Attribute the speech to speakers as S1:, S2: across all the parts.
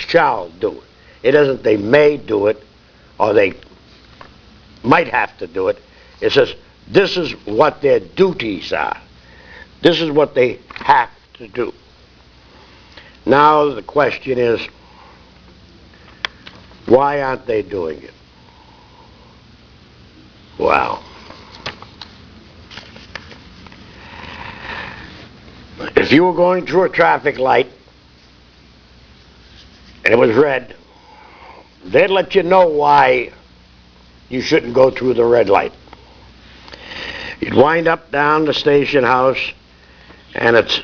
S1: shall do. It isn't they may do it or they might have to do it. It says this is what their duties are. This is what they have to do. Now the question is, why aren't they doing it? Well, if you were going through a traffic light and it was red, they'd let you know why you shouldn't go through the red light. You'd wind up down the station house, and it's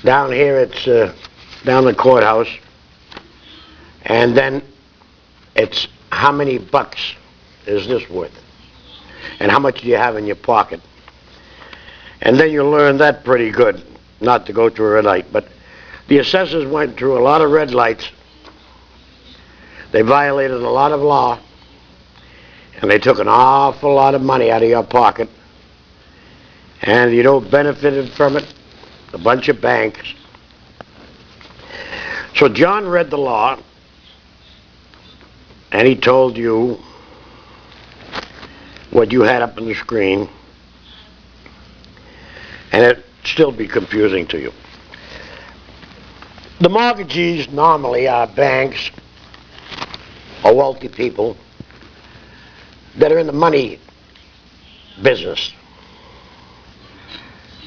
S1: down here, it's down the courthouse, and then it's how many bucks is this worth? And how much do you have in your pocket? And then you learn that pretty good, not to go through a red light. But the assessors went through a lot of red lights. They violated a lot of law, and they took an awful lot of money out of your pocket. And you know, benefited from it a bunch of banks. So John read the law, and he told you what you had up on the screen, and it'd still be confusing to you. The mortgagees normally are banks or wealthy people that are in the money business.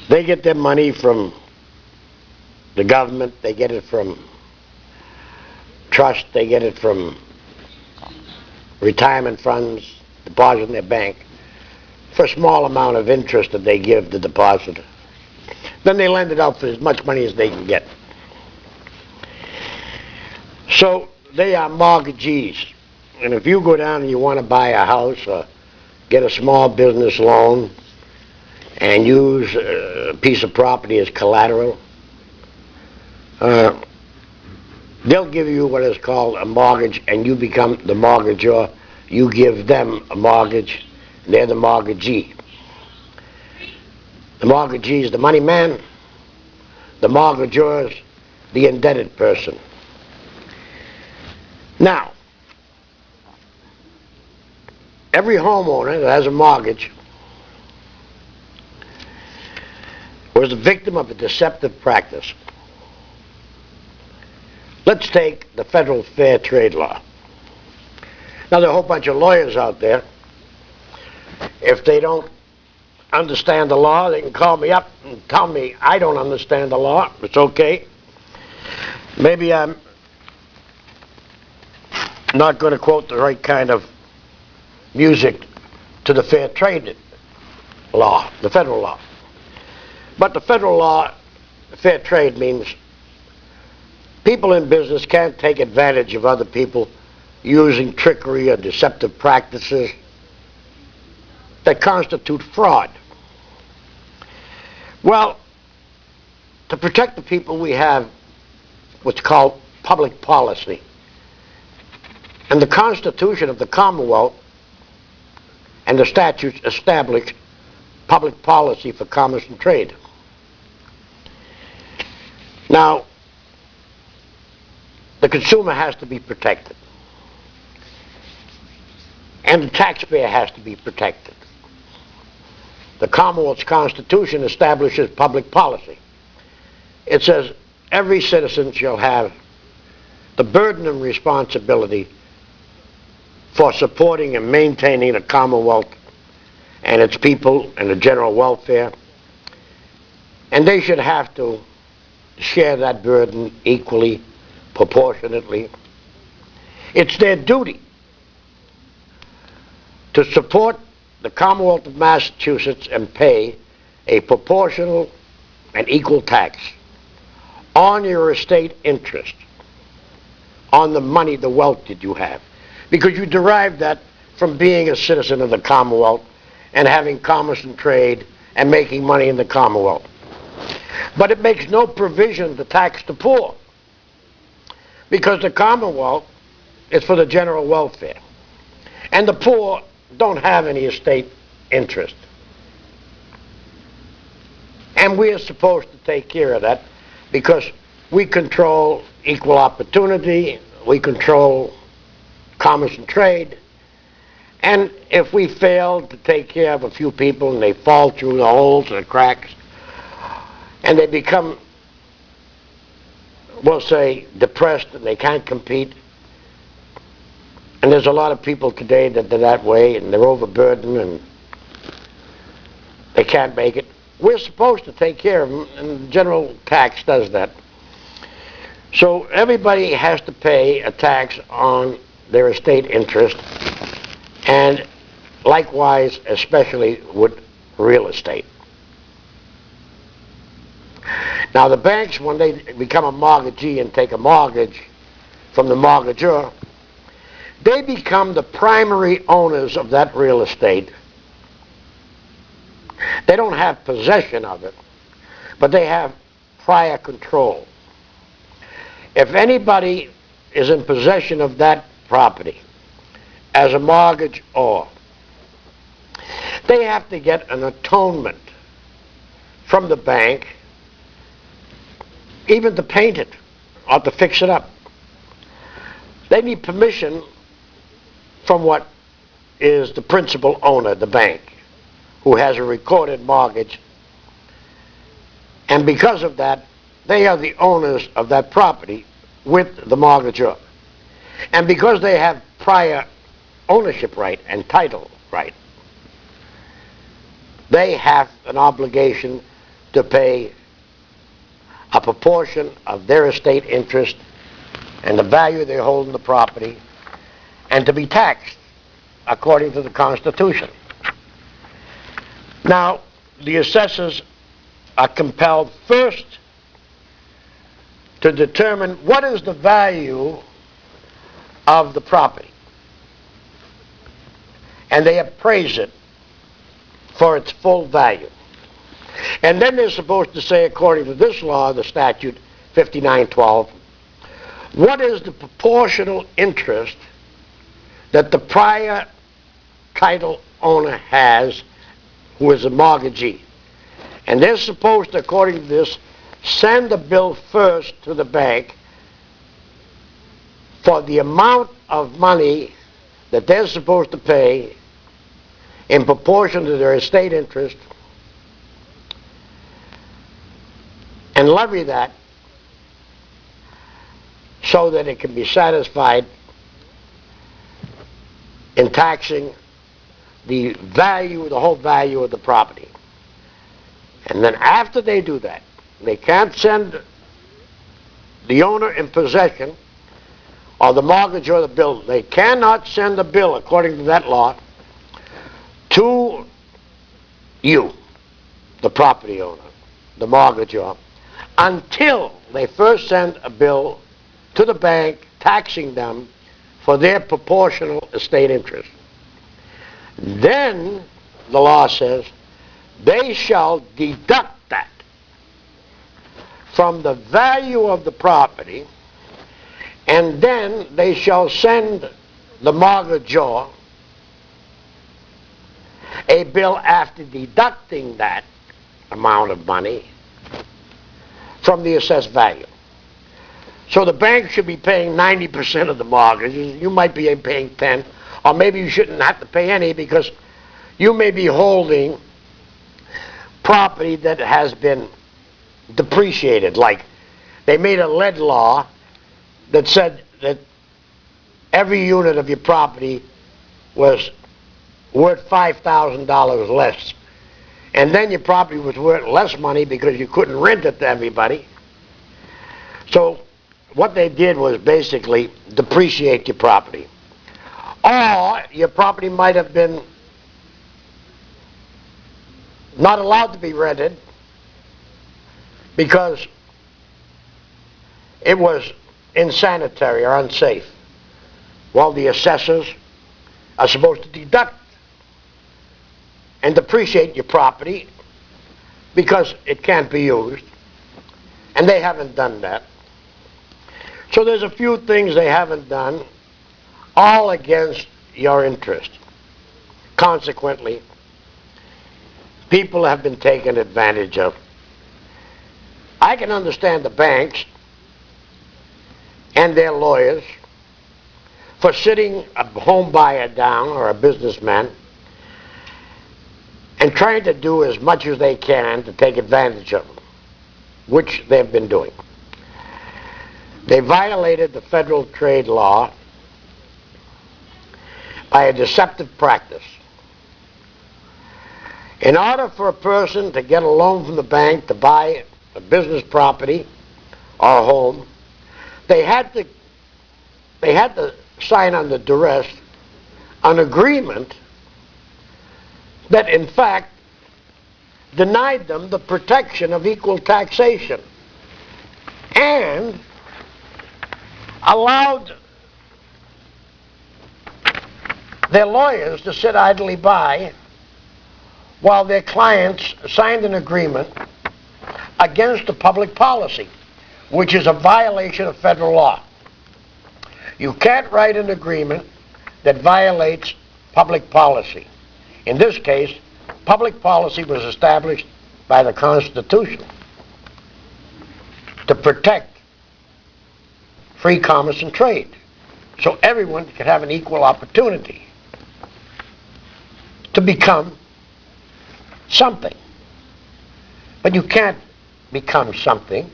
S1: They get their money from the government, they get it from trust, they get it from retirement funds, deposit in their bank, for a small amount of interest that they give the depositor. Then they lend it out for as much money as they can get. So they are mortgagees. And if you go down and you want to buy a house or get a small business loan and use a piece of property as collateral, they'll give you what is called a mortgage, and you become the mortgagor. You give them a mortgage, and they're the mortgagee. The mortgagee is the money man. The mortgagor is the indebted person. Now, every homeowner that has a mortgage was the victim of a deceptive practice. Let's take the federal fair trade law. Now, there are a whole bunch of lawyers out there. If they don't understand the law, they can call me up and tell me I don't understand the law. It's okay. Maybe I'm not going to quote the right kind of music to the fair trade law, the federal law. But the federal law, fair trade, means people in business can't take advantage of other people using trickery or deceptive practices that constitute fraud. Well, to protect the people, we have what's called public policy. And the Constitution of the Commonwealth and the statutes establish public policy for commerce and trade. Now, the consumer has to be protected, and the taxpayer has to be protected. The Commonwealth's Constitution establishes public policy. It says every citizen shall have the burden and responsibility for supporting and maintaining the Commonwealth and its people and the general welfare, and they should have to share that burden equally, proportionately. It's their duty to support the Commonwealth of Massachusetts and pay a proportional and equal tax on your estate interest, on the money, the wealth that you have, because you derive that from being a citizen of the Commonwealth and having commerce and trade and making money in the Commonwealth. But it makes no provision to tax the poor, because the Commonwealth is for the general welfare, and the poor don't have any estate interest. And we are supposed to take care of that, because we control equal opportunity, we control commerce and trade, and if we fail to take care of a few people and they fall through the holes and the cracks, and they become, we'll say, depressed and they can't compete, and there's a lot of people today that are that way and they're overburdened and they can't make it, we're supposed to take care of them, and the general tax does that. So everybody has to pay a tax on their estate interest, and likewise, especially with real estate. Now the banks, when they become a mortgagee and take a mortgage from the mortgagor, they become the primary owners of that real estate. They don't have possession of it, but they have prior control. If anybody is in possession of that property as a mortgagor, they have to get an atonement from the bank, even to paint it or to fix it up. They need permission from what is the principal owner, the bank, who has a recorded mortgage, and because of that, they are the owners of that property with the mortgagor. And because they have prior ownership right and title right, they have an obligation to pay a proportion of their estate interest and the value they hold in the property, and to be taxed according to the Constitution. Now, the assessors are compelled first to determine what is the value of the property, and they appraise it for its full value. And then they're supposed to say, according to this law, the statute 5912, what is the proportional interest that the prior title owner has, who is a mortgagee. And they're supposed to, according to this, send a bill first to the bank for the amount of money that they're supposed to pay in proportion to their estate interest, and levy that so that it can be satisfied in taxing the value, the whole value of the property. And then after they do that, they can't send the owner in possession or the mortgage or the bill. They cannot send a bill, according to that law, to you, the property owner, the mortgagor, until they first send a bill to the bank taxing them for their proportional estate interest. Then, the law says, they shall deduct that from the value of the property, and then they shall send the mortgagor a bill after deducting that amount of money from the assessed value. So the bank should be paying 90% of the mortgage. You might be paying 10, or maybe you shouldn't have to pay any, because you may be holding property that has been depreciated. Like, they made a lead law that said that every unit of your property was worth $5,000 less. And then your property was worth less money because you couldn't rent it to everybody. So what they did was basically depreciate your property. Or your property might have been not allowed to be rented because it was insanitary or unsafe. Well, the assessors are supposed to deduct and depreciate your property because it can't be used, and they haven't done that. So there's a few things they haven't done, all against your interest. Consequently, people have been taken advantage of. I can understand the banks and their lawyers for sitting a home buyer down or a businessman and trying to do as much as they can to take advantage of them, which they've been doing. They violated the federal trade law by a deceptive practice. In order for a person to get a loan from the bank to buy a business property or a home, they had to sign under duress an agreement that in fact denied them the protection of equal taxation and allowed their lawyers to sit idly by while their clients signed an agreement against the public policy, which is a violation of federal law. You can't write an agreement that violates public policy. In this case, public policy was established by the Constitution to protect free commerce and trade, so everyone could have an equal opportunity to become something. But you can't become something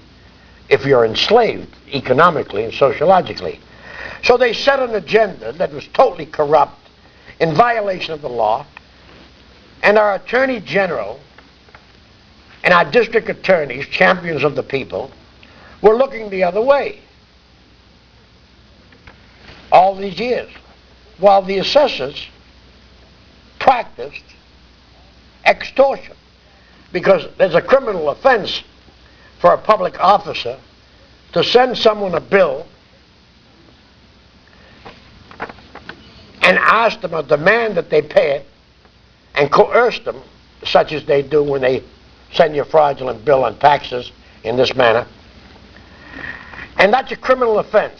S1: if you're enslaved economically and sociologically. So they set an agenda that was totally corrupt, in violation of the law, and our Attorney General and our district attorneys, champions of the people, were looking the other way all these years, while the assessors practiced extortion. Because there's a criminal offense for a public officer to send someone a bill and ask them or demand that they pay it and coerce them, such as they do when they send you a fraudulent bill on taxes in this manner. And that's a criminal offense.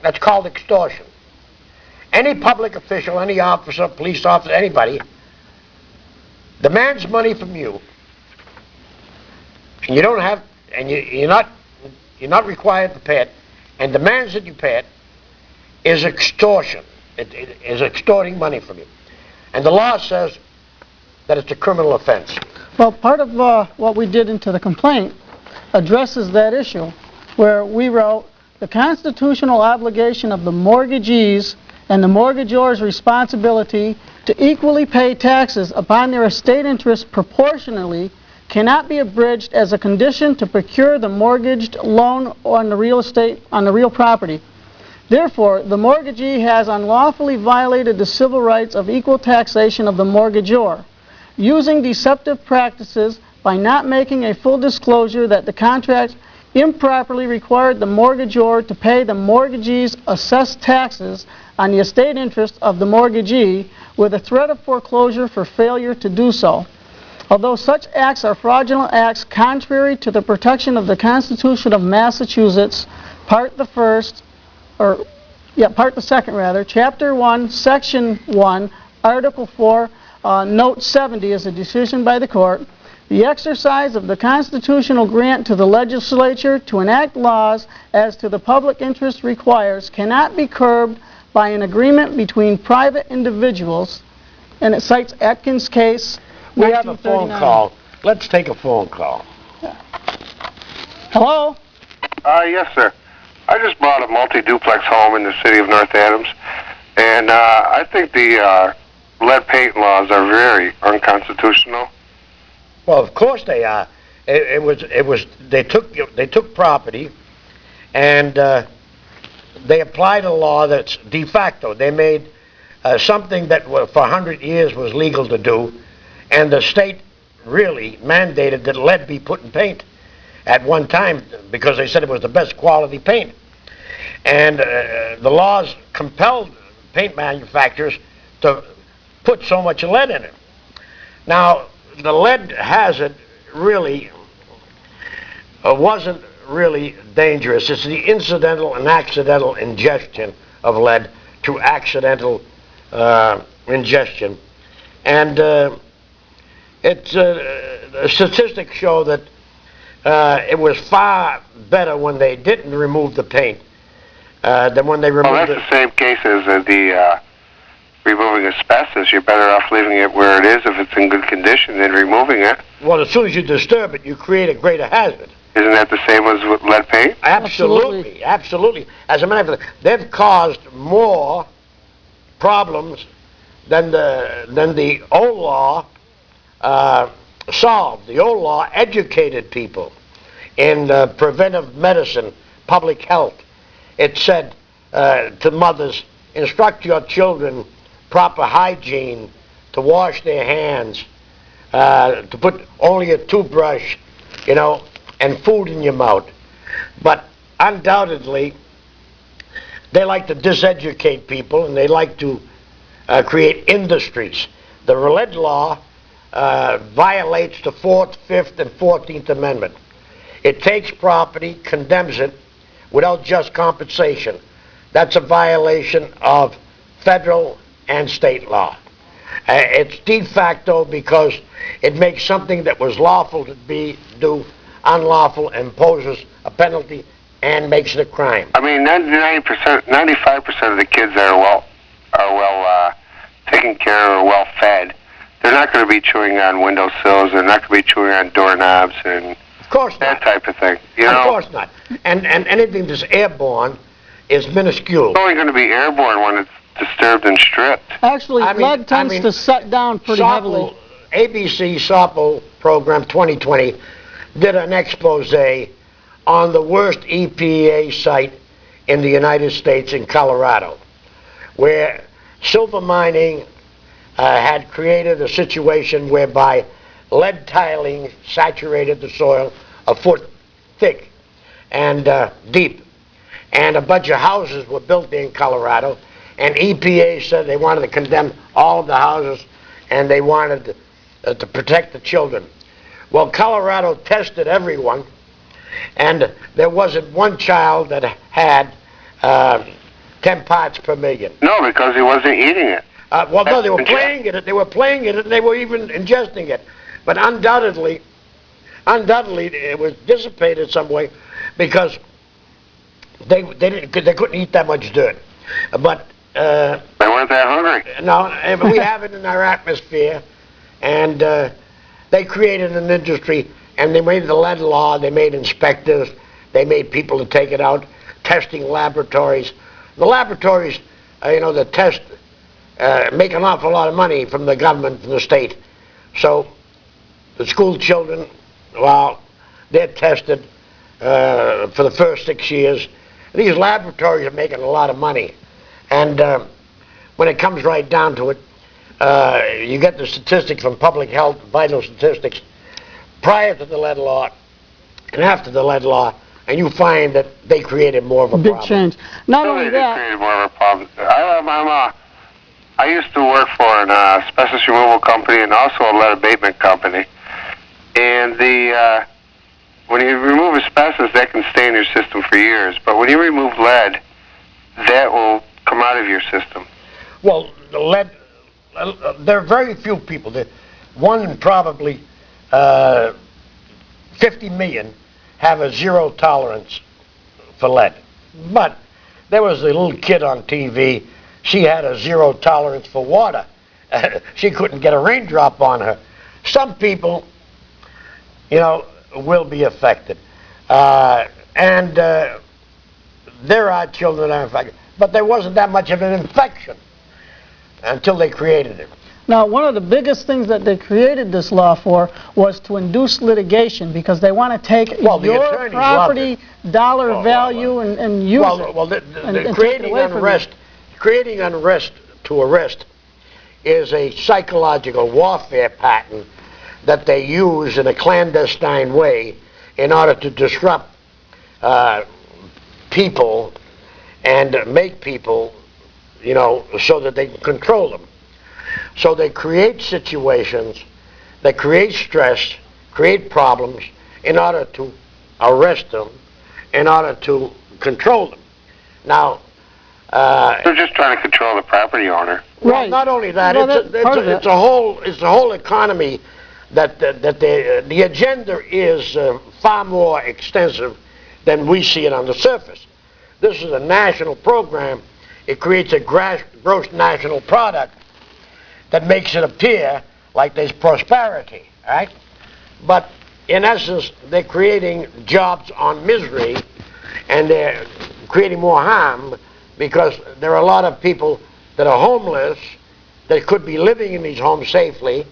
S1: That's called extortion. Any public official, any officer, police officer, anybody demands money from you, and you don't have, and you're not required to pay it, and demands that you pay it, is extortion. It is extorting money from you, and the law says that it's a criminal offense.
S2: Well, part of what we did into the complaint addresses that issue, where we wrote, the constitutional obligation of the mortgagees and the mortgagor's responsibility to equally pay taxes upon their estate interest proportionally cannot be abridged as a condition to procure the mortgaged loan on the real estate, on the real property. Therefore, the mortgagee has unlawfully violated the civil rights of equal taxation of the mortgagor, using deceptive practices by not making a full disclosure that the contract improperly required the mortgagor to pay the mortgagee's assessed taxes on the estate interest of the mortgagee with a threat of foreclosure for failure to do so. Although such acts are fraudulent acts contrary to the protection of the Constitution of Massachusetts, Part the Second, Chapter 1, Section 1, Article 4, Note 70 is a decision by the court. The exercise of the constitutional grant to the legislature to enact laws as to the public interest requires cannot be curbed by an agreement between private individuals, and it cites Atkins' case.
S1: We have a phone call. Let's take a phone call.
S2: Hello?
S3: Yes, sir. I just bought a multi-duplex home in the city of North Adams, and I think the lead paint laws are very unconstitutional.
S1: Well, of course they are. They took property, and they applied a law that's de facto. They made something that for 100 years was legal to do, and the state really mandated that lead be put in paint at one time because they said it was the best quality paint. And the laws compelled paint manufacturers to put so much lead in it. Now, the lead hazard really wasn't really dangerous. It's the incidental and accidental ingestion of lead through accidental ingestion. And statistics show that it was far better when they didn't remove the paint then when they
S3: Well,
S1: removed
S3: that's the same case as the removing asbestos. You're better off leaving it where it is if it's in good condition than removing it.
S1: well, as soon as you disturb it, you create a greater hazard.
S3: Isn't that the same as with lead paint?
S1: Absolutely, absolutely. As a matter of fact, they've caused more problems than the old law solved. The old law educated people in preventive medicine, public health. It said to mothers, instruct your children proper hygiene, to wash their hands, to put only a toothbrush, and food in your mouth. But undoubtedly, they like to diseducate people, and they like to create industries. The lead law violates the 4th, 5th, and 14th Amendment. It takes property, condemns it without just compensation. That's a violation of federal and state law. It's de facto because it makes something that was lawful to do unlawful, imposes a penalty, and makes it a crime.
S3: I mean, 90%, 95% of the kids that are well taken care of or well fed, they're not going to be chewing on windowsills. They're not going to be chewing on doorknobs and
S1: Of course
S3: that
S1: not.
S3: type of thing.
S1: Of course not. And anything that's airborne is minuscule.
S3: It's only going to be airborne when it's disturbed and stripped.
S2: Actually, lead tends to set down pretty heavily.
S1: ABC SOPL program 2020 did an expose on the worst EPA site in the United States in Colorado, where silver mining had created a situation whereby lead tiling saturated the soil a foot thick and deep. And a bunch of houses were built there in Colorado, and EPA said they wanted to condemn all of the houses, and they wanted to protect the children. Well, Colorado tested everyone, and there wasn't one child that had 10 parts per million.
S3: No, because he wasn't eating it.
S1: Well, no, they were playing it. They were playing it, and they were even ingesting it. But undoubtedly, it was dissipated some way because they couldn't eat that much dirt. But
S3: they weren't that hungry.
S1: no, we have it in our atmosphere, and they created an industry, and they made the lead law. They made inspectors. They made people to take it out, testing laboratories. The laboratories, that test, make an awful lot of money from the government, from the state. So the school children, well, they're tested for the first 6 years. These laboratories are making a lot of money. And when it comes right down to it, you get the statistics from public health, vital statistics, prior to the lead law and after the lead law, and you find that they created more of a
S2: big
S1: problem.
S2: change. Not
S3: No,
S2: only
S3: they did
S2: that,
S3: create more of a problem. I used to work for an asbestos removal company and also a lead abatement company. And when you remove asbestos, that can stay in your system for years. But when you remove lead, that will come out of your system.
S1: Well, the lead, there are very few people. One in probably 50 million have a zero tolerance for lead. But there was a little kid on TV, she had a zero tolerance for water. She couldn't get a raindrop on her. Some people, will be affected. And there are children that are infected. But there wasn't that much of an infection until they created it.
S2: now one of the biggest things that they created this law for was to induce litigation, because they want to take
S1: Well, the
S2: your
S1: attorneys
S2: property dollar
S1: Well,
S2: value and use it.
S1: Well,
S2: and take it
S1: creating
S2: away from
S1: unrest, creating unrest to arrest is a psychological warfare pattern that they use in a clandestine way in order to disrupt people and make people, so that they can control them. So they create situations, they create stress, create problems in order to arrest them, in order to control them. Now,
S3: They're just trying to control the property owner.
S1: well,
S2: Right.
S1: not only that,
S2: Well,
S1: it's a whole economy that the agenda is far more extensive than we see it on the surface. this is a national program, it creates a gross national product that makes it appear like there's prosperity, right? But in essence, they're creating jobs on misery, and they're creating more harm because there are a lot of people that are homeless that could be living in these homes safely.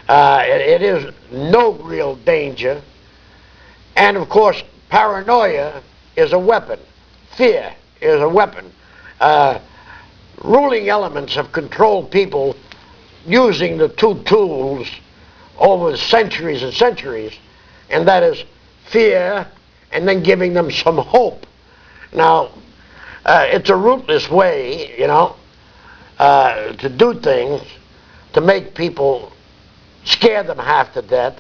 S1: It is no real danger. And of course, paranoia is a weapon. Fear is a weapon. Ruling elements have controlled people using the two tools over centuries and centuries, and that is fear and then giving them some hope. Now, it's a ruthless way, you know, to do things, to make people, scare them half to death.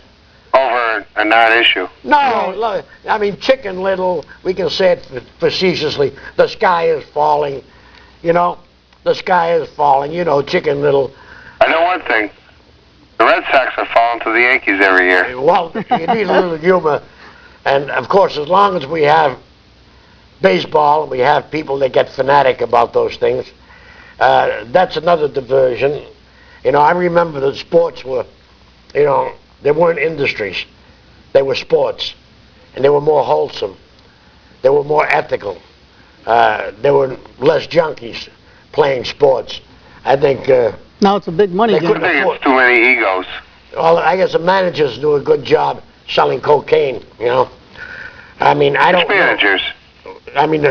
S3: Over a non-issue.
S1: No, look, I mean, Chicken Little, we can say it facetiously, the sky is falling, you know, the sky is falling, you know, Chicken Little.
S3: I know one thing. The Red Sox are falling to the Yankees every year.
S1: Well, you need a little humor. And, of course, as long as we have baseball and we have people that get fanatic about those things, that's another diversion. You know, I remember that sports were, you know, they weren't industries. They were sports. And they were more wholesome. They were more ethical. There were less junkies playing sports. I think...
S2: Now it's a big money
S3: I
S2: game.
S3: think it's too many egos.
S1: Well, I guess the managers do a good job selling cocaine, you know. I mean, I don't know.
S3: Managers.
S1: I mean,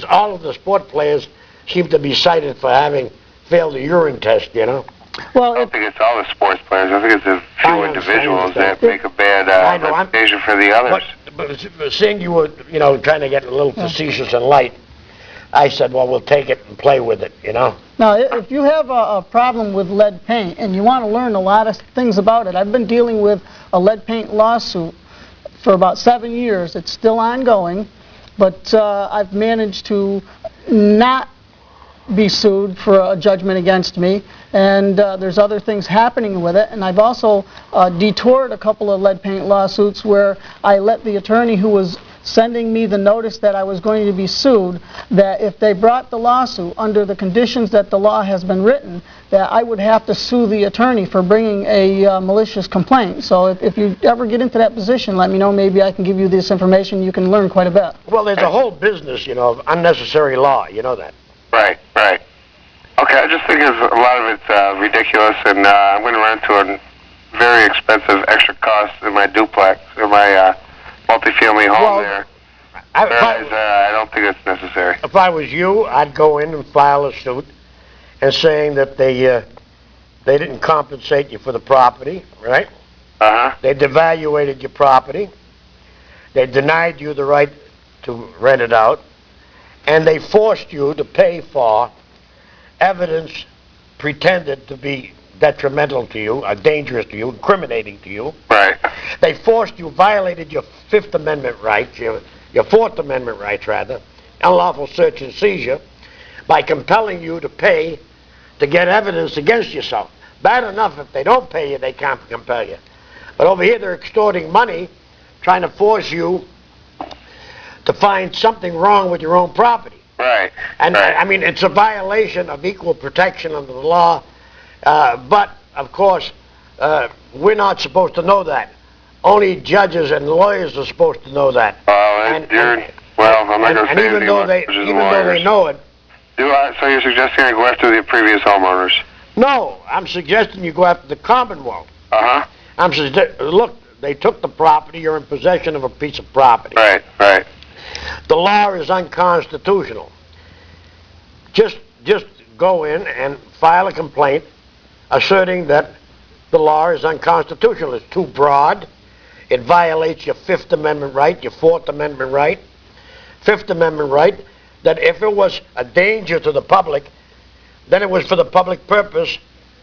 S1: all of the sport players seem to be cited for having failed a urine test, you know.
S2: Well,
S3: I don't think it's all the sports players. I think it's a few individuals that make a bad reputation for the others.
S1: But seeing you were, you know, trying to get a little facetious and light, I said, well, we'll take it and play with it, you know.
S2: Now, if you have a problem with lead paint and you want to learn a lot of things about it, I've been dealing with a lead paint lawsuit for about 7 years. It's still ongoing, but I've managed to not be sued for a judgment against me, and there's other things happening with it. And I've also detoured a couple of lead paint lawsuits where I let the attorney who was sending me the notice that I was going to be sued, that if they brought the lawsuit under the conditions that the law has been written, that I would have to sue the attorney for bringing a malicious complaint. So if you ever get into that position, let me know. Maybe I can give you this information. You can learn quite a bit.
S1: Well, there's a whole business, you know, of unnecessary law. You know that.
S3: Right, right. Okay, I just think a lot of it's ridiculous, and I'm going to run into a very expensive extra cost in my duplex, or my multifamily home there. I don't think it's necessary.
S1: If I was you, I'd go in and file a suit and saying that they didn't compensate you for the property, right?
S3: Uh-huh.
S1: They devaluated your property. They denied you the right to rent it out. And they forced you to pay for evidence pretended to be detrimental to you, or dangerous to you, incriminating to you.
S3: Right.
S1: They forced you, violated your Fifth Amendment rights, your Fourth Amendment rights, rather, unlawful search and seizure, by compelling you to pay to get evidence against yourself. Bad enough if they don't pay you, they can't compel you. But over here, they're extorting money, trying to force you to find something wrong with your own property.
S3: Right.
S1: And
S3: right.
S1: I mean, it's a violation of equal protection under the law, but of course, we're not supposed to know that. Only judges and lawyers are supposed to know that.
S3: I'm not going to say
S1: even though they know it.
S3: So you're suggesting I go after the previous homeowners?
S1: No, I'm suggesting you go after the Commonwealth.
S3: Uh-huh.
S1: Look, they took the property. You're in possession of a piece of property.
S3: Right, right.
S1: The law is unconstitutional. Just go in and file a complaint asserting that the law is unconstitutional. It's too broad. It violates your Fifth Amendment right, your Fourth Amendment right. Fifth Amendment right, that if it was a danger to the public, then it was for the public purpose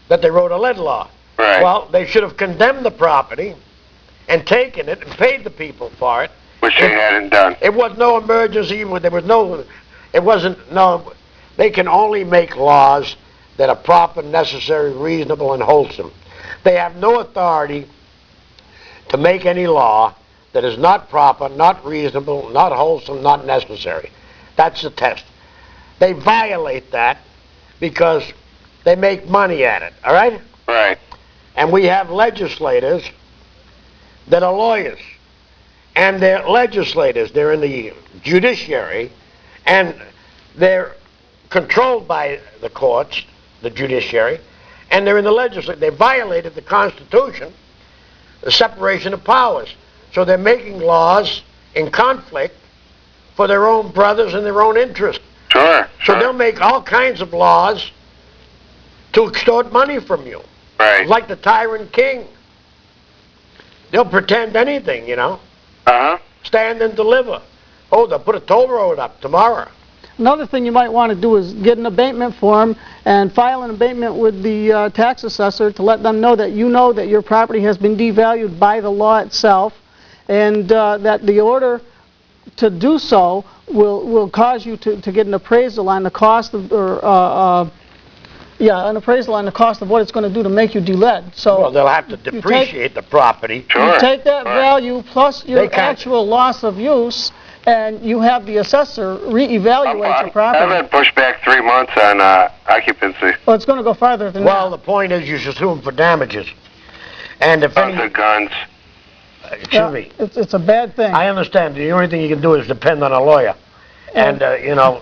S1: that they wrote a lead law.
S3: Right.
S1: Well, they should have condemned the property and taken it and paid the people for it.
S3: Which they hadn't done.
S1: It was no emergency. They can only make laws that are proper, necessary, reasonable, and wholesome. They have no authority to make any law that is not proper, not reasonable, not wholesome, not necessary. That's the test. They violate that because they make money at it, all right?
S3: Right.
S1: And we have legislators that are lawyers. And they're legislators. They're in the judiciary, and they're controlled by the courts, the judiciary, and they're in the legislature. They violated the Constitution, the separation of powers. So they're making laws in conflict for their own brothers and their own interest.
S3: Sure.
S1: So they'll make all kinds of laws to extort money from you.
S3: Right.
S1: Like the tyrant king. They'll pretend anything, you know.
S3: Uh-huh.
S1: Stand and deliver. Oh, they'll put a toll road up tomorrow.
S2: Another thing you might want to do is get an abatement form and file an abatement with the tax assessor to let them know that your property has been devalued by the law itself, and that the order to do so will cause you to get an appraisal on the cost of, an appraisal on the cost of what it's going to do to make you de-lead. So
S1: Well, they'll have to depreciate the property.
S3: Sure.
S2: you take that value plus
S1: They
S2: your
S1: can't-
S2: actual loss of use, and you have the assessor reevaluate your property.
S3: I've had pushed back 3 months on occupancy.
S2: Well, it's going to go farther than
S1: Well,
S2: that.
S1: the point is you should sue them for damages. And if
S3: Guns
S1: any...
S3: and guns.
S1: Excuse me.
S2: It's a bad thing.
S1: I understand. The only thing you can do is depend on a lawyer. And, in my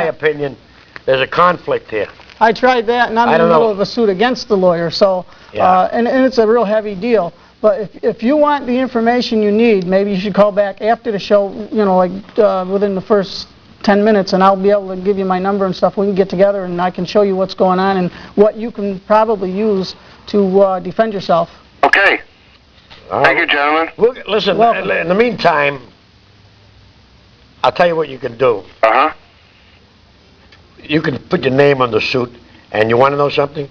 S2: can't.
S1: opinion, there's a conflict here.
S2: I tried that, and I'm
S1: I
S2: in the
S1: don't
S2: middle
S1: know.
S2: of a suit against the lawyer, so,
S1: Yeah.
S2: and it's a real heavy deal. But if you want the information you need, maybe you should call back after the show, within the first 10 minutes, and I'll be able to give you my number and stuff. We can get together, and I can show you what's going on and what you can probably use to defend yourself.
S3: Okay.
S1: All
S3: Thank you,
S1: right.
S3: gentlemen.
S1: Well, listen,
S2: Welcome.
S1: in the meantime, I'll tell you what you can do.
S3: Uh-huh.
S1: You can put your name on the suit, and you want to know something?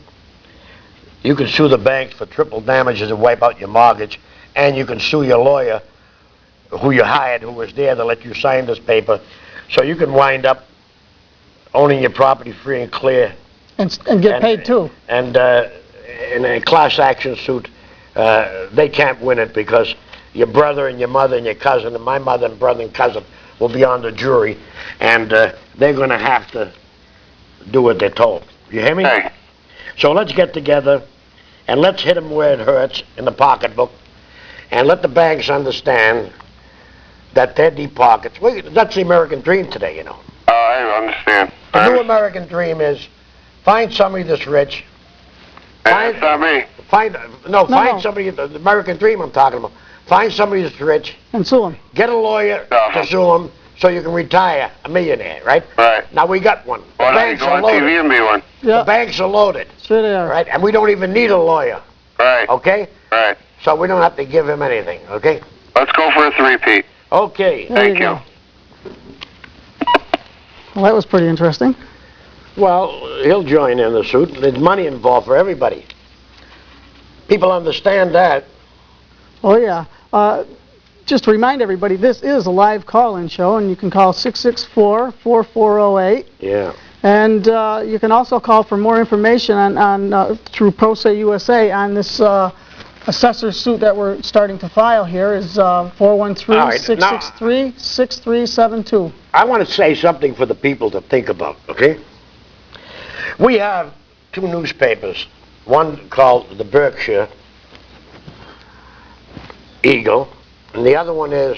S1: You can sue the banks for triple damages and wipe out your mortgage, and you can sue your lawyer, who you hired, who was there to let you sign this paper, so you can wind up owning your property free and clear.
S2: And get paid, too.
S1: And in a class action suit, they can't win it because your brother and your mother and your cousin, and my mother and brother and cousin will be on the jury, and they're going to have to do what they're told. You hear me?
S3: Hey.
S1: So let's get together, and let's hit them where it hurts, in the pocketbook, and let the banks understand that they're deep pockets. That's the American dream today, you know.
S3: I understand.
S1: The new American dream is find somebody that's rich.
S3: That's not me.
S1: Find
S2: No.
S1: somebody, the American dream I'm talking about. Find somebody that's rich,
S2: And sue them.
S1: get a lawyer
S3: Uh-huh.
S1: to sue him so you can retire a millionaire, right?
S3: Right.
S1: Now we got one. The
S3: Why don't you
S1: banks
S3: go
S1: are
S3: on
S1: loaded.
S3: TV and be one?
S1: The
S2: Yeah,
S1: banks are loaded,
S2: sure they are.
S1: right? And we don't even need a lawyer,
S3: Right.
S1: okay?
S3: Right.
S1: So we don't have to give him anything, okay?
S3: Let's go for a three-peat.
S1: Okay.
S2: There
S3: Thank
S2: you
S3: you.
S2: go. Well, that was pretty interesting.
S1: Well, he'll join in the suit. There's money involved for everybody. People understand that.
S2: Oh, yeah. Just to remind everybody, this is a live call-in show, and you can call 664-4408.
S1: Yeah.
S2: And you can also call for more information on through ProSe USA on this assessor suit that we're starting to file here is 413-663-6372.
S1: I want to say something for the people to think about, okay? We have two newspapers, one called the Berkshire Eagle, and the other one is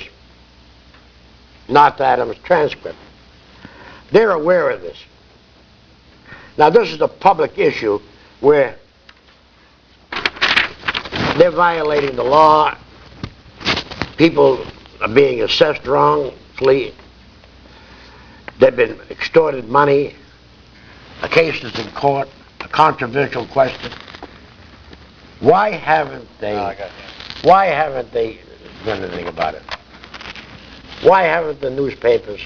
S1: North Adams Transcript. They're aware of this. Now, this is a public issue where they're violating the law. People are being assessed wrongfully. They've been extorted money. A case is in court, a controversial question. Why haven't they done anything about it? Why haven't the newspapers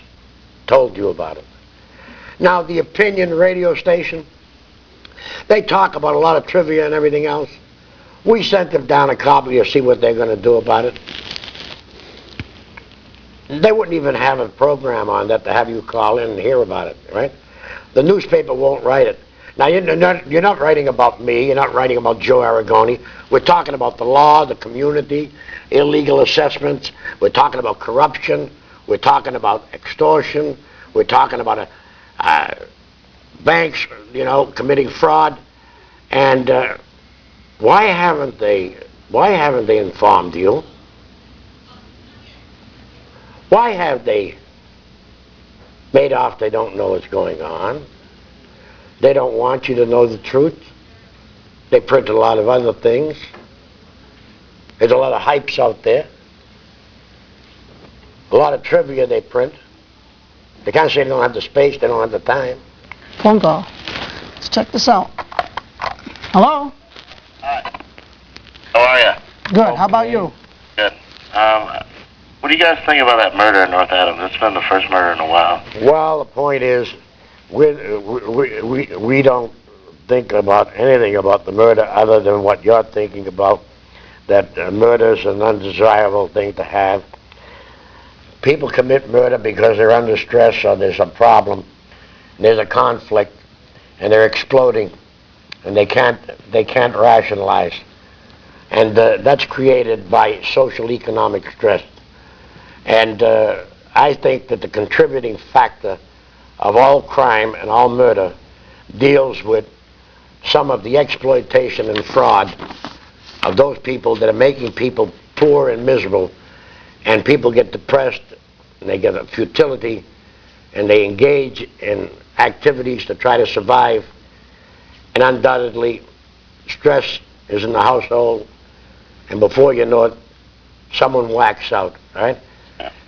S1: told you about it? Now, the opinion radio station, they talk about a lot of trivia and everything else. We sent them down to Cobley to see what they're going to do about it. They wouldn't even have a program on that to have you call in and hear about it, right? The newspaper won't write it. Now, you're not writing about me. You're not writing about Joe Arigoni. We're talking about the law, the community, illegal assessments. We're talking about corruption. We're talking about extortion. We're talking about banks, committing fraud. And why haven't they informed you? Why have they made off they don't know what's going on? They don't want you to know the truth. They print a lot of other things. There's a lot of hypes out there. A lot of trivia they print. They can't say they don't have the space, they don't have the time.
S2: Phone call. Let's check this out. Hello?
S4: Hi. How are you?
S2: Good. How about you?
S4: Good. What do you guys think about that murder in North Adams? It's been the first murder in a while.
S1: Well, the point is, we don't think about anything about the murder other than what you're thinking about, that murder is an undesirable thing to have. People commit murder because they're under stress or there's a problem, there's a conflict, and they're exploding, and they can't rationalize. And that's created by social economic stress. And I think that the contributing factor of all crime and all murder deals with some of the exploitation and fraud of those people that are making people poor and miserable, and people get depressed and they get a futility and they engage in activities to try to survive, and undoubtedly stress is in the household, and before you know it, someone whacks out, right?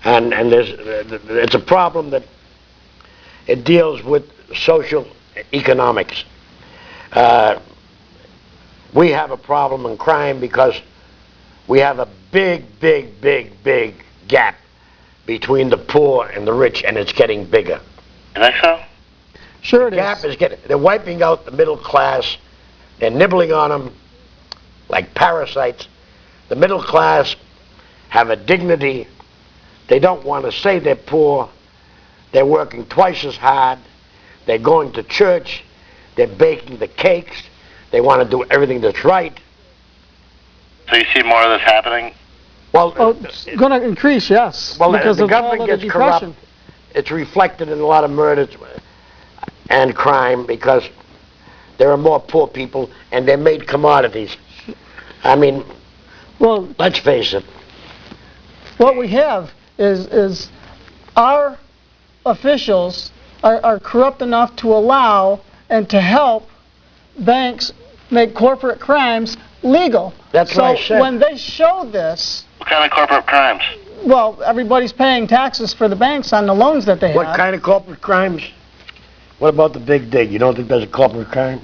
S1: And it's a problem that it deals with social economics. We have a problem in crime because we have a big gap between the poor and the rich, and it's getting bigger.
S4: You think so?
S2: Sure
S1: The gap is getting, they're wiping out the middle class. They're nibbling on them like parasites. The middle class have a dignity. They don't want to say they're poor. They're working twice as hard. They're going to church. They're baking the cakes. They want to do everything that's right.
S4: So you see more of this happening?
S1: Well,
S2: It's going to increase, yes,
S1: well,
S2: because
S1: the
S2: of all
S1: government
S2: of the
S1: gets corrupt.
S2: depression.
S1: It's reflected in a lot of murders and crime because there are more poor people and they're made commodities. I mean,
S2: Well,
S1: let's face it.
S2: what we have is our officials are corrupt enough to allow and to help banks make corporate crimes legal.
S1: That's what I said.
S2: So when they show this,
S4: What kind of corporate crimes?
S2: well, everybody's paying taxes for the banks on the loans that they have.
S1: What kind of corporate crimes? What about the big dig? You don't think there's a corporate crime?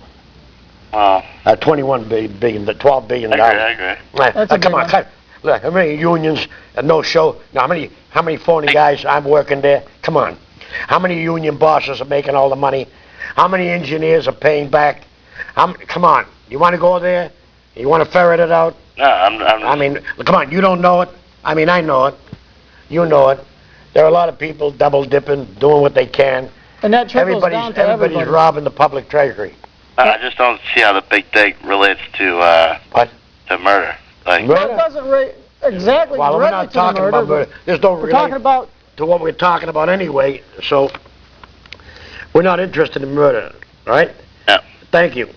S4: Well,
S1: 21 billion, the 12 billion
S4: I
S1: dollars.
S4: agree.
S2: That's a
S1: Come
S2: big
S1: on,
S2: one.
S1: cut. Look, how many unions and no show? Now, how many phony guys I'm working there? Come on. How many union bosses are making all the money? How many engineers are paying back? Come on. You want to go there? You want to ferret it out?
S4: No,
S1: I mean, come on. You don't know it. I mean, I know it. You know it. There are a lot of people double dipping, doing what they can.
S2: And that trickles down to
S1: Everybody's
S2: everybody.
S1: robbing the public treasury.
S4: I just don't see how the big dig relates to
S1: What?
S4: to murder. Like,
S1: Murder?
S2: That doesn't exactly
S1: Well, we're
S2: directly
S1: not
S2: to the
S1: talking
S2: murder,
S1: about murder.
S2: but
S1: There's no
S2: we're talking
S1: relation
S2: about
S1: to what we're talking about anyway, so we're not interested in murder, all right?
S4: Yeah.
S1: Thank you.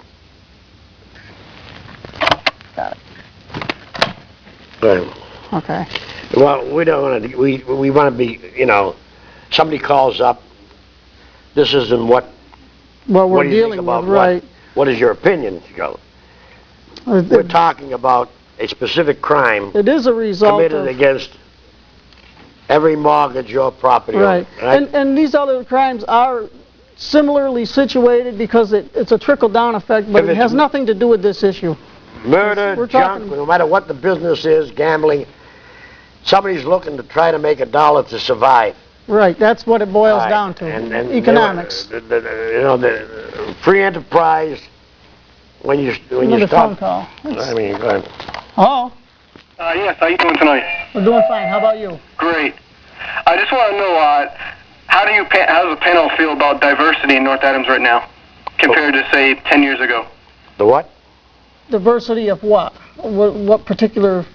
S2: Got it.
S1: Right.
S2: Okay.
S1: Well, we don't want to. We want to be. Somebody calls up. This isn't what.
S2: Well,
S1: What
S2: we're
S1: do you think
S2: dealing
S1: about
S2: with, right.
S1: What is your opinion, Joe? We're talking about a specific crime
S2: It is a result
S1: committed
S2: of...
S1: against every mortgage or property
S2: Right.
S1: owner,
S2: And these other crimes are similarly situated because it's a trickle-down effect, but
S1: If
S2: it
S1: it's-
S2: has nothing to do with this issue.
S1: Murder,
S2: We're
S1: junk,
S2: talking-
S1: no matter what the business is, gambling, somebody's looking to try to make a dollar to survive.
S2: Right, that's what it boils
S1: Right.
S2: down to,
S1: And
S2: economics.
S1: The free enterprise, when you
S2: Another phone
S1: stop,
S2: call.
S1: I mean, go ahead.
S2: Hello?
S3: Yes, how you doing tonight?
S2: We're doing fine. How about you?
S3: Great. I just want to know, how does the panel feel about diversity in North Adams right now?
S5: compared to, say, 10 years ago?
S1: The what?
S2: Diversity of what? What particular?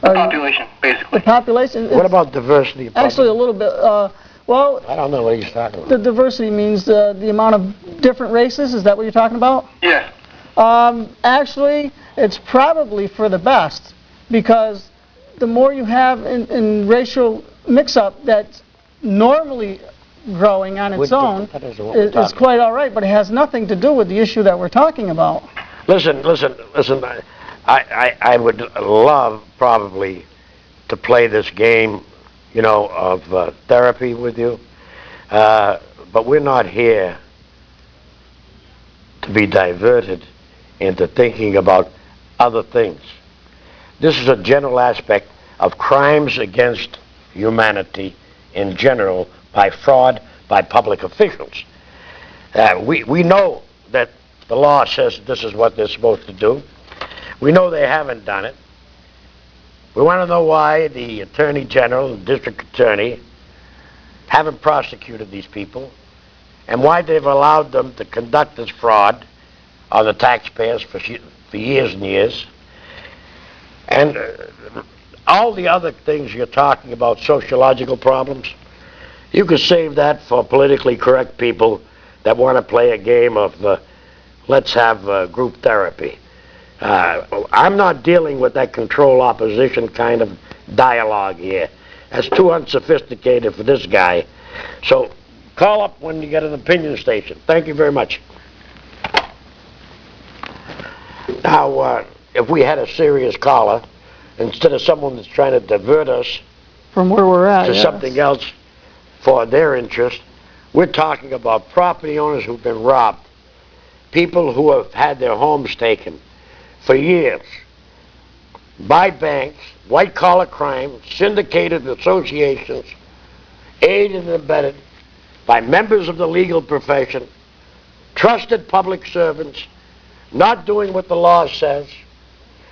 S5: The population, basically.
S2: The population?
S1: What about diversity of
S2: Actually, a little bit. Well,
S1: I don't know what he's talking about.
S2: the diversity means the amount of different races. Is that what you're talking about?
S5: Yes.
S2: Actually, it's probably for the best, because the more you have in racial mix-up that's normally growing on its own, it's quite all right, but it has nothing to do with the issue that we're talking about.
S1: Listen. I would love probably to play this game, you know, of therapy with you, but we're not here to be diverted into thinking about other things. This is a general aspect of crimes against humanity in general by fraud by public officials. We know that the law says this is what they're supposed to do. We know they haven't done it. We want to know why the Attorney General and District Attorney haven't prosecuted these people, and why they've allowed them to conduct this fraud on the taxpayers for years and years. And all the other things you're talking about, sociological problems, you could save that for politically correct people that want to play a game of let's have group therapy. I'm not dealing with that control opposition kind of dialogue here. That's too unsophisticated for this guy. So call up when you get an opinion station. Thank you very much. Now, if we had a serious caller, instead of someone that's trying to divert us
S2: from where we're at,
S1: to something else for their interest, we're talking about property owners who've been robbed, people who have had their homes taken for years by banks, white-collar crime, syndicated associations, aided and abetted by members of the legal profession, trusted public servants, not doing what the law says,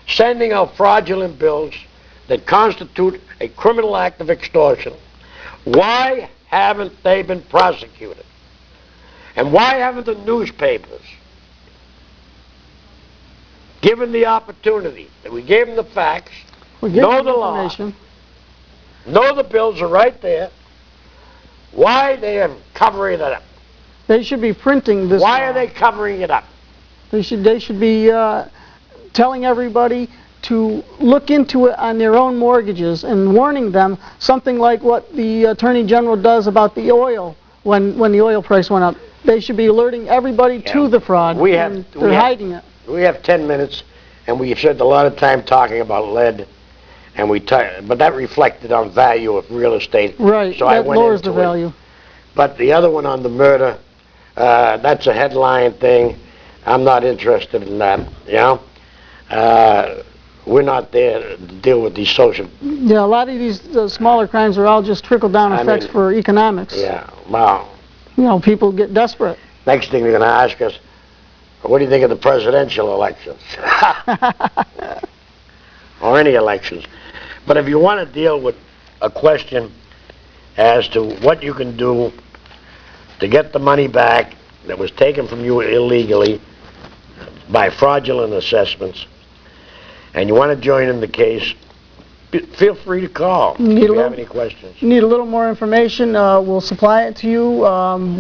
S1: sending out fraudulent bills that constitute a criminal act of extortion. Why haven't they been prosecuted? And why haven't the newspapers given the opportunity that we gave them the facts, know the law, know the bills are right there? Why they are covering it up?
S2: They should be printing this.
S1: Why are they covering it up?
S2: They should be telling everybody to look into it on their own mortgages and warning them, something like what the Attorney General does about the oil when the oil price went up. They should be alerting everybody to the fraud. They're hiding it.
S1: We have 10 minutes, and we spent a lot of time talking about lead, and but that reflected on value of real estate.
S2: Right,
S1: so
S2: that lowers the value.
S1: But the other one on the murder, that's a headline thing. I'm not interested in that, you know? We're not there to deal with these social...
S2: Yeah, a lot of these smaller crimes are all just trickle-down effects for economics.
S1: Yeah, wow.
S2: You know, people get desperate.
S1: Next thing they're going to ask us, what do you think of the presidential elections? Or any elections. But if you want to deal with a question as to what you can do to get the money back that was taken from you illegally by fraudulent assessments, and you want to join in the case, feel free to call if you have any questions.
S2: Need a little more information, we'll supply it to you.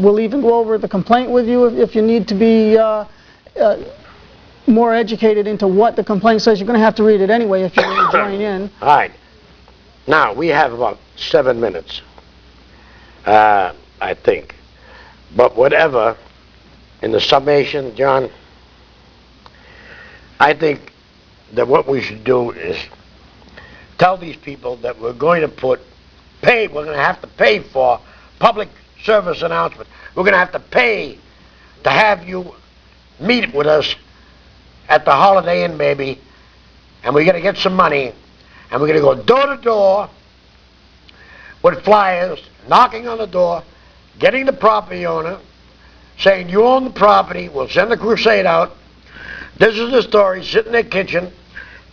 S2: We'll even go over the complaint with you if you need to be more educated into what the complaint says. You're going to have to read it anyway if you want to join in.
S1: All right. Now, we have about 7 minutes, I think. But whatever, in the summation, John, I think that what we should do is tell these people that we're going to we're going to have to pay for public service announcement. We're going to have to pay to have you meet with us at the Holiday Inn, maybe, and we're going to get some money, and we're going to go door to door with flyers, knocking on the door, getting the property owner, saying you own the property, we'll send the crusade out. This is the story, sit in their kitchen,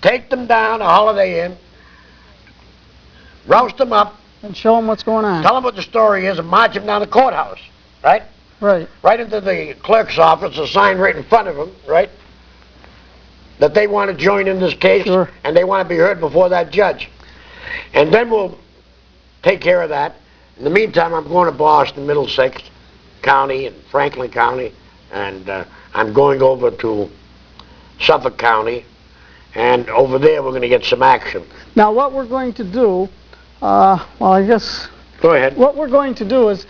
S1: take them down to Holiday Inn, roust them up,
S2: and show them what's going on.
S1: Tell them what the story is and march them down to the courthouse, right?
S2: Right.
S1: right into the clerk's office, a sign right in front of them, right? That they want to join in this case,
S2: Sure.
S1: and they want to be heard before that judge. And then we'll take care of that. In the meantime, I'm going to Boston, Middlesex County and Franklin County, and I'm going over to Suffolk County, and over there we're going to get some action.
S2: Now, what we're going to do, well, I guess
S1: Go ahead.
S2: what we're going to do is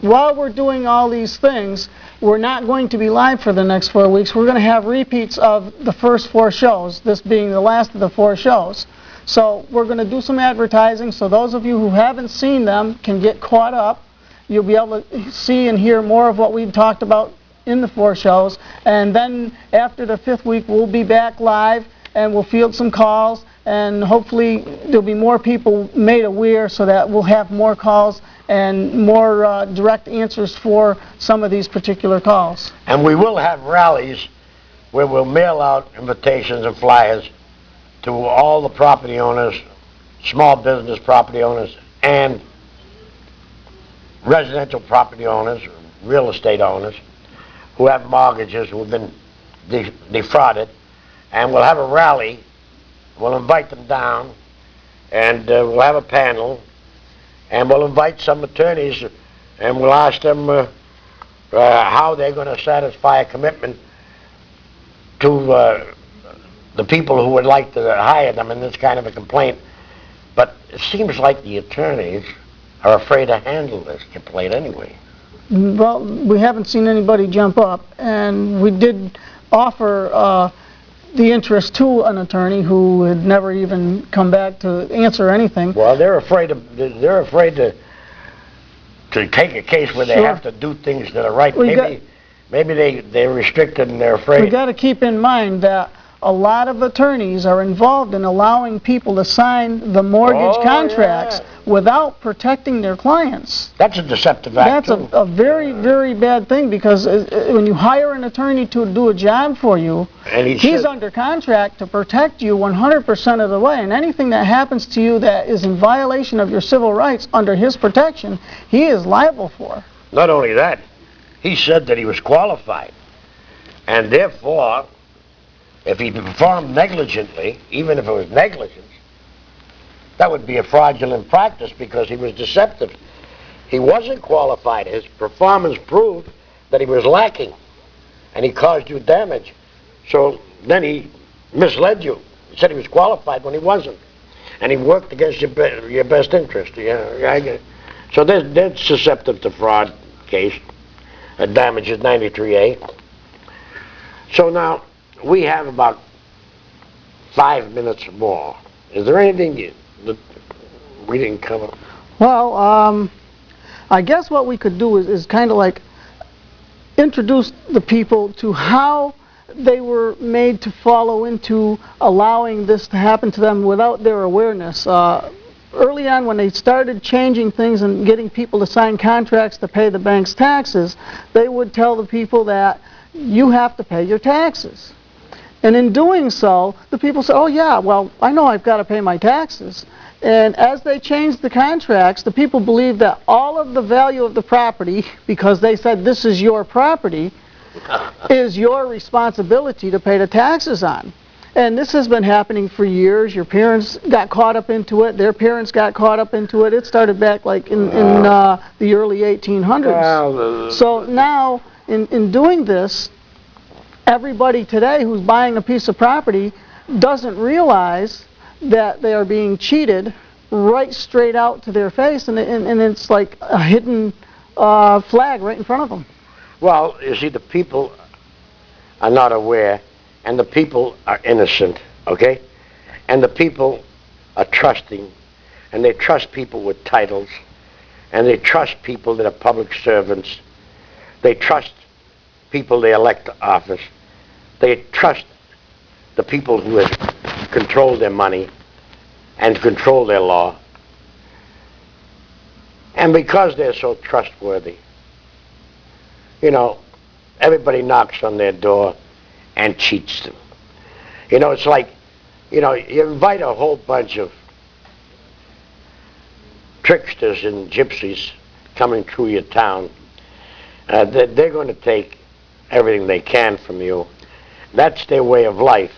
S2: while we're doing all these things, we're not going to be live for the next 4 weeks. We're going to have repeats of the first 4 shows, this being the last of the 4 shows. So we're going to do some advertising, so those of you who haven't seen them can get caught up. You'll be able to see and hear more of what we've talked about in the 4 shows. And then after the 5th week, we'll be back live, and we'll field some calls, and hopefully there'll be more people made aware so that we'll have more calls and more direct answers for some of these particular calls.
S1: And we will have rallies where we'll mail out invitations and flyers to all the property owners, small business property owners, and residential property owners, real estate owners, who have mortgages, who have been defrauded. And we'll have a rally. We'll invite them down, and we'll have a panel, and we'll invite some attorneys, and we'll ask them how they're going to satisfy a commitment to the people who would like to hire them in this kind of a complaint. But it seems like the attorneys are afraid to handle this complaint anyway.
S2: Well, we haven't seen anybody jump up, and we did offer the interest to an attorney who had never even come back to answer anything.
S1: Well, they're afraid to take a case where they
S2: Sure.
S1: have to do things that are right.
S2: We
S1: Maybe they're restricted and they're afraid.
S2: We got to keep in mind that a lot of attorneys are involved in allowing people to sign the mortgage contracts without protecting their clients.
S1: That's a deceptive act.
S2: That's a very, very bad thing, because when you hire an attorney to do a job for you,
S1: And
S2: he's under contract to protect you 100% of the way, and anything that happens to you that is in violation of your civil rights under his protection, he is liable for.
S1: Not only that, he said that he was qualified, and therefore, if he performed negligently, even if it was negligence, that would be a fraudulent practice because he was deceptive. He wasn't qualified. His performance proved that he was lacking, and he caused you damage. So then he misled you. He said he was qualified when he wasn't, and he worked against your best interest. So that's susceptible to fraud case. Damages 93A. So now we have about 5 minutes more. Is there anything that we didn't cover?
S2: Well, I guess what we could do is kind of like introduce the people to how they were made to follow into allowing this to happen to them without their awareness. Early on, when they started changing things and getting people to sign contracts to pay the bank's taxes, they would tell the people that you have to pay your taxes. And in doing so, the people say, oh yeah, well, I know I've got to pay my taxes. And as they changed the contracts, the people believed that all of the value of the property, because they said this is your property, is your responsibility to pay the taxes on. And this has been happening for years. Your parents got caught up into it. Their parents got caught up into it. It started back like in the early 1800s. So now, in doing this, everybody today who's buying a piece of property doesn't realize that they are being cheated right straight out to their face, and it's like a hidden flag right in front of them.
S1: Well, you see, the people are not aware, and the people are innocent, okay? And the people are trusting, and they trust people with titles, and they trust people that are public servants. They trust people they elect to office. They trust the people who have controlled their money and control their law. And because they're so trustworthy, you know, everybody knocks on their door and cheats them. You know, it's like, you know, you invite a whole bunch of tricksters and gypsies coming through your town, they're going to take everything they can from you. That's their way of life.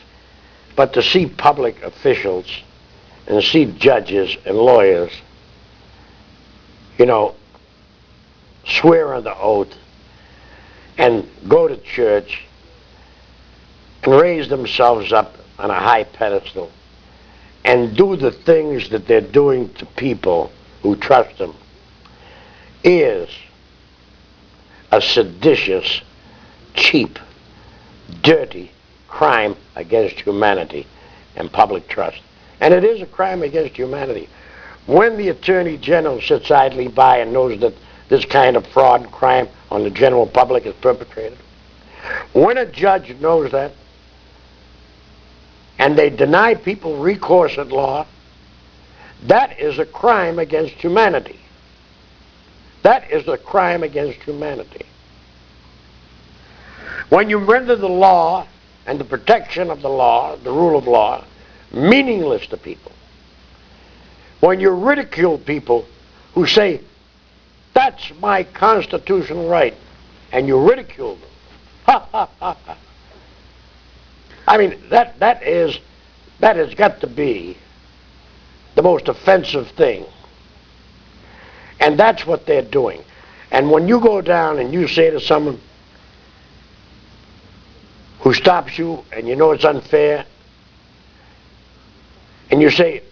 S1: But to see public officials and see judges and lawyers, you know, swear under oath and go to church and raise themselves up on a high pedestal and do the things that they're doing to people who trust them is a seditious, cheap, dirty crime against humanity and public trust. And it is a crime against humanity. When the Attorney General sits idly by and knows that this kind of fraud and crime on the general public is perpetrated, when a judge knows that, and they deny people recourse at law, that is a crime against humanity. That is a crime against humanity. When you render the law and the protection of the law, the rule of law, meaningless to people, when you ridicule people who say, that's my constitutional right, and you ridicule them, ha, ha, ha, ha. I mean, that has got to be the most offensive thing. And that's what they're doing. And when you go down and you say to someone who stops you and you know it's unfair, and you say,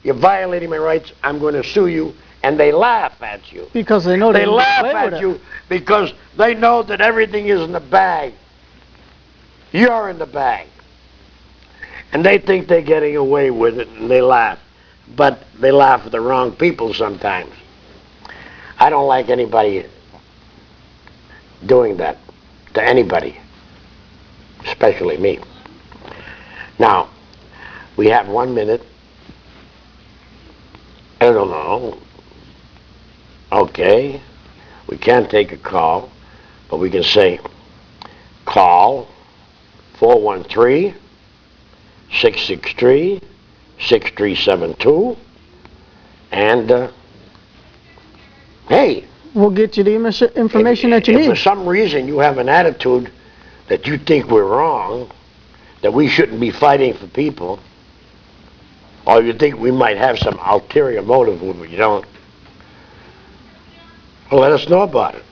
S1: you're violating my rights, I'm going to sue you, and they laugh at you.
S2: Because they know
S1: they laugh at you because they know that everything is in the bag. You're in the bag. And they think they're getting away with it, and they laugh. But they laugh at the wrong people sometimes. I don't like anybody doing that to anybody, especially me. Now, we have 1 minute. I don't know. Okay. We can't take a call, but we can say, call 413-663-6372, and hey,
S2: we'll get you the information that you need.
S1: If for some reason you have an attitude that you think we're wrong, that we shouldn't be fighting for people, or you think we might have some ulterior motive when we don't, well, let us know about it.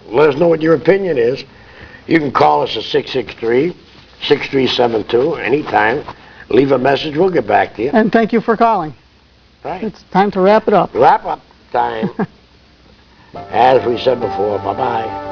S1: Let us know what your opinion is. You can call us at 663-6372 anytime. Leave a message, we'll get back to you.
S2: And thank you for calling.
S1: Right.
S2: It's time to wrap it up.
S1: Wrap up time. As we said before, bye-bye.